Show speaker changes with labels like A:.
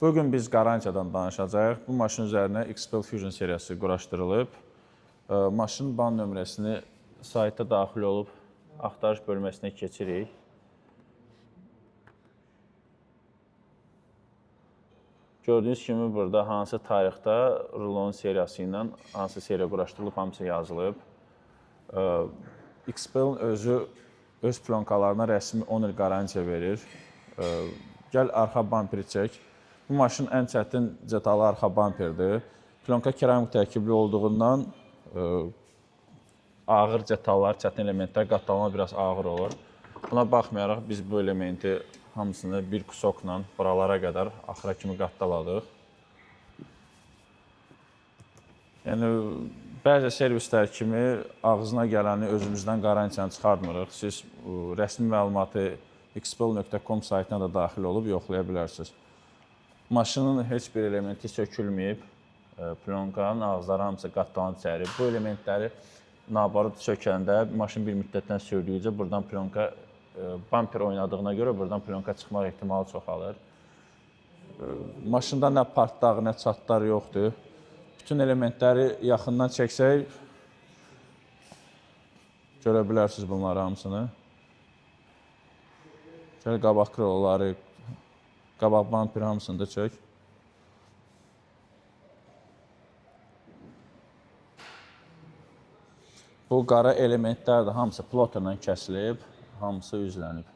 A: Bugün biz qarantiyadan danışacağıq. Bu maşın üzərinə XPEL Fusion seriyası quraşdırılıb. Maşının ban nömrəsini sayta daxil olub axtarış bölməsinə keçirik. Gördüyünüz kimi burada hansı tarixdə rulonun seriyası ilə hansı seriya quraşdırılıb, hamısı yazılıb. XPEL özü öz plonkalarına rəsmi 10 il qarantiya verir. Gəl arxa bamperi çək. Bu maşının ən çətin detalı arxa bamperdir. Plonka keramik tərkibli olduğundan ağır detallar, çətin elementlər qatlanma biraz ağır olur. Buna baxmayaraq biz bu elementi hamısını bir kusokla buralara qədər axıra kimi qatdaladıq. Yəni, bəzi servislər kimi ağzına gələni özümüzdən qarantiyanı çıxartmırıq. Siz rəsmi məlumatı xpel.com saytına da daxil olub yoxlaya bilərsiniz. Maşının heç bir elementi sökülməyib, plonkanın ağızları hamısı qatlanıb içəri. Bu elementləri nabarut sökəndə maşın bir müddətdən sürdükcə buradan plonka bamper oynadığına görə buradan plonka çıxmaq ehtimalı çoxalır. Maşında nə partlar, nə çatlar yoxdur. Bütün elementləri yaxından çəksək görə bilərsiniz bunları hamısını. Şöyle qabaq krolaları, qabaq bamper hamısını da çək. Bu qara elementlər də hamısı ploterlə kəsilib, hamısı üzlənib.